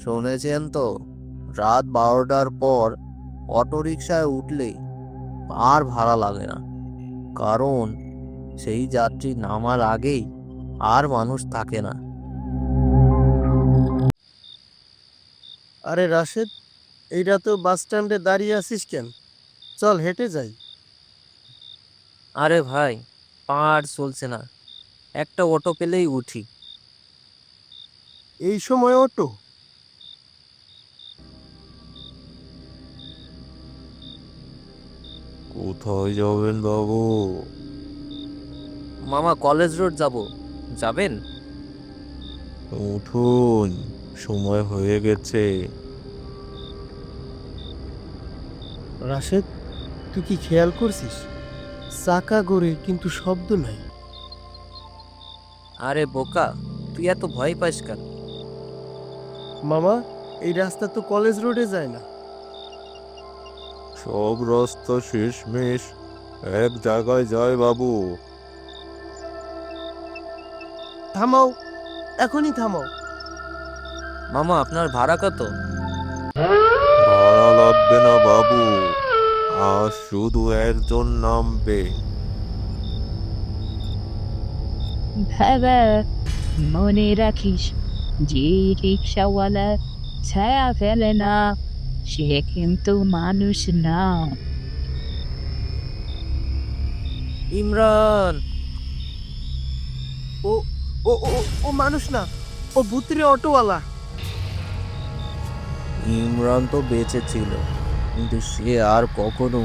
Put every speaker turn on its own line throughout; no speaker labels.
শুনেছেন তো, রাত 12টার পর অটোরিকশায় উঠলে আর ভাড়া লাগে না। কারণ সেই যাত্রী নামার আগেই আর মানুষ থাকে না।
আরে রাশেদ, এইটা তো বাস স্ট্যান্ডে দাঁড়িয়ে আছিস কেন? চল হেঁটে যাই।
আরে ভাই, পার চলছে না, একটা অটো পেলেই উঠি।
এই সময় অটো?
কোথায় যাবেন বাবু?
মামা, কলেজ রোড যাব, যাবেন?
উঠুন, সময় হয়ে গেছে।
রাশেদ, তুই কি খেয়াল করছিস? চাকা গড়ে কিন্তু শব্দ নাই।
আরে বোকা, তুই এত ভয় পাস কেন?
মামা, এই রাস্তা তো কলেজ রোডে যায় না।
সব রাস্তা শেষমেশ এক জায়গায় যায় বাবু।
থামাও, এখনই থামাও।
মামা, আপনার ভাড়া কত?
ভাড়া লাগবে না বাবু, আজ শুধু একজন নামবে।
বাবা, মনে রাখিস, যে রিক্সাওয়ালা ছায়া ফেলে না, সে কিন্তু মানুষ না।
ইমরান!
ও ও ও ও মানুষ না, ও ভুতুরে অটোওয়ালা।
ইমরান তো বেঁচে ছিল, কিন্তু সে আর কখনো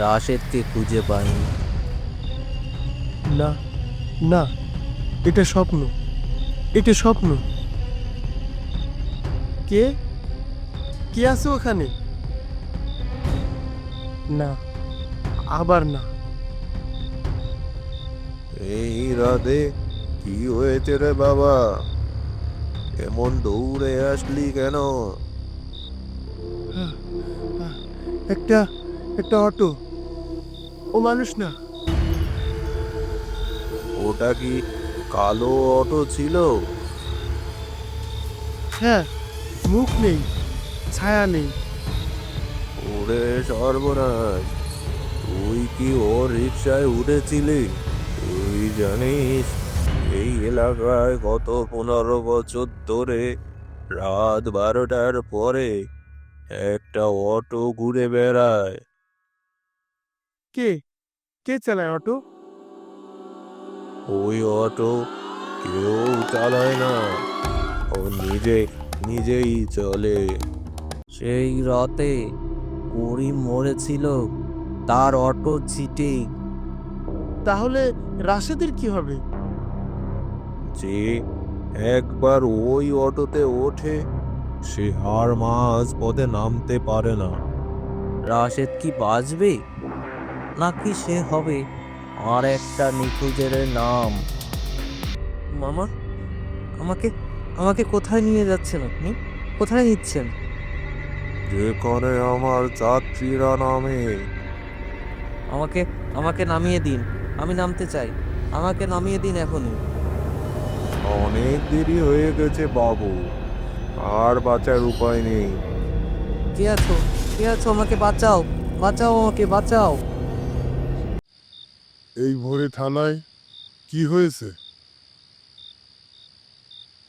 রাশেদকে খুঁজে পায়নি।
না, না, এটা স্বপ্ন, এটা স্বপ্ন। কে কে আছে ওখানে? না, আবার না।
এই রাধে, কি হয়েছে রে বাবা? এমন দৌড়ে আসলি কেন?
একটা একটা অটো, ও মানুষ না।
ওটা কি কালো অটো ছিল?
হ্যাঁ, মুখ নেই, ছায়া নেই।
ওরে সর্বনাশ, তুই কি ওর রিক্সায় উঠেছিলি? তুই জানিস এই এলাকায় গত 15 বছর ধরে রাত 12টার পরে একটা অটো ঘুরে বেড়ায়।
কে কে চালায় অটো?
ওই অটো কেউ চালায় না, ও নিজেই চলে।
সেই রাতে করিম মরেছিল তার অটো সিটে।
তাহলে রাশেদের কি হবে?
যে একবার ওই অটোতে ওঠে, সে আর মাঝ পথে নামতে পারে না।
রাশেদ কি বাঁচবে, নাকি সে হবে আর একটা নিখোঁজের নাম? মামা, আমাকে আমাকে কোথায় নিয়ে যাচ্ছেন আপনি? কোথায় নিচ্ছেন?
যেখানে আমার যাত্রীরা নামে।
আমাকে আমাকে নামিয়ে দিন, আমি নামতে চাই। আমাকে নামিয়ে দিন এখনই।
অনেক দেরি হয়ে গেছে বাবু, আর বাঁচার উপায় নেই।
কে আছো? কে আছো? আমাকে বাঁচাও, বাঁচাও, আমাকে বাঁচাও।
এই ভোরে থানায় কি হয়েছে?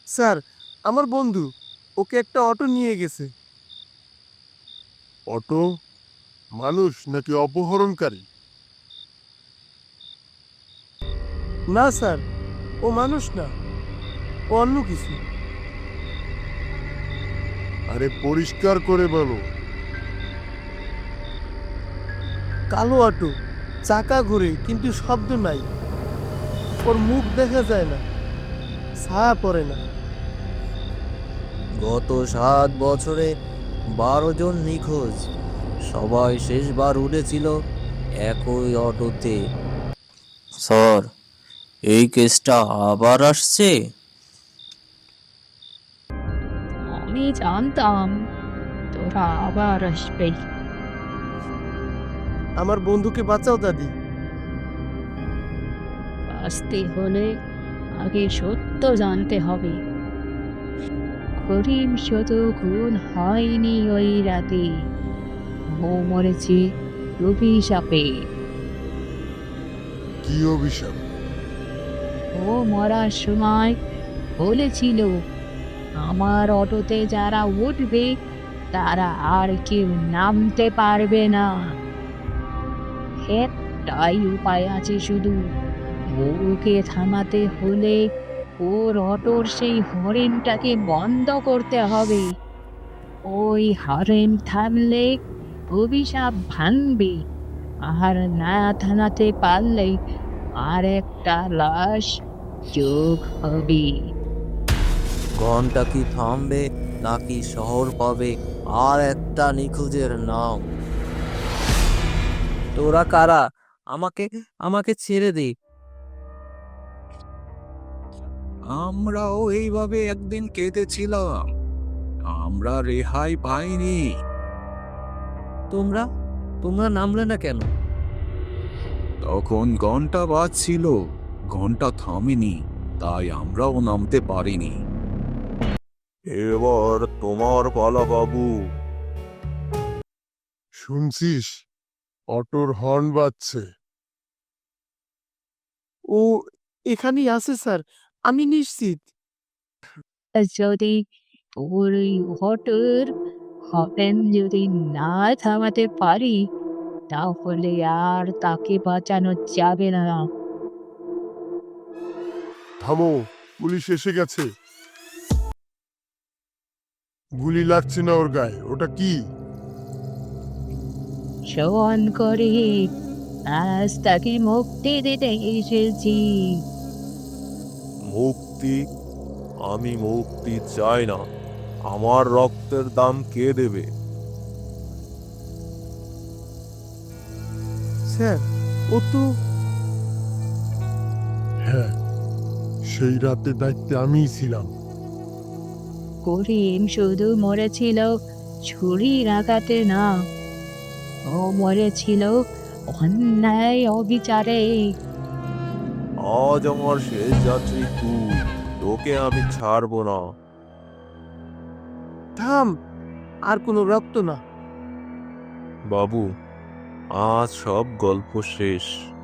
স্যার, আমার বন্ধু, ওকে একটা অটো নিয়ে গেছে।
অটো? মানুষ নাকি অপহরণকারী?
না স্যার, ও মানুষ না, ও অন্য কিছু।
আরে পরিষ্কার করে বলো।
কালো অটো, চাকা ঘুরে কিন্তু শব্দ নাই। ওর মুখ দেখা যায় না, ছায়া পড়ে না।
গত 7 বছরে 12 জন নিখোঁজ, সবাই শেষবার উঠেছিল একই অটোতে। স্যার, এই কেসটা আবার আসছে।
আমি জানতাম তোরা আবার আসবে।
আমার বন্ধুকে বাঁচাও দাদি।
আসতে হলে আগে সত্য জানতে হবে। করিম শুধু খুন হয়নি ওই রাতে, ও মরেছে অভিশাপে।
কি অভিশাপ?
ও মরার সময় বলেছিল, আমার অটোতে যারা উঠবে তারা আর কেউ নামতে পারবে না। একটাই উপায় আছে শুধু, ওকে থামাতে হলে ওর অটোর সেই হরেনটাকে বন্ধ করতে হবে। ওই হরেন থামলে অভিশাপ ভাঙবে, আর না থামাতে পারলে আর একটা লাশ যোগ হবে।
ঘন্টা কি থামবে নাকি শহর পাবে আর একটা নিখোঁজের নাম? তোরা কারা? আমাকে আমাকে ছেড়ে দে।
আমরাও এইভাবে একদিন কেঁদেছিলাম, আমরা রেহাই পাইনি।
তোমরা তোমরা নামলে না কেন?
তখন ঘন্টা বাজছিল, ঘন্টা থামেনি, তাই আমরাও নামতে পারিনি। এবার তোমার পালা বাবু।
শুনছিস? অটোর হর্ন বাজছে।
ও এখানেই আছে স্যার, আমি নিশ্চিত।
যদি ওই অটোর হরেন যদি না থামাতে পারি, তাহলে আর তাকে বাঁচানো যাবে না।
থামো, পুলিশ এসে গেছে। গুলি লাগছে না ওর গায়ে, ওটা কি?
শোন করে আজ তাকে মুক্তি দিতে এসেছি।
মুক্তি? আমি মুক্তি চাই না। আমার রক্তের দাম কে দেবে?
স্যার, ও তো
হ্যাঁ, সেই রাতে দায়িত্বে আমিই ছিলাম।
করিম শুধু মরেছিল ছুরির আঘাতে না, ও মরেছিল অন্যায় অবিচারে।
আজ আমার শেষ যাত্রী তুই, তোকে আমি ছাড়বো না।
থাম, আর কোনো রক্ত না।
বাবু, আজ সব গল্প শেষ।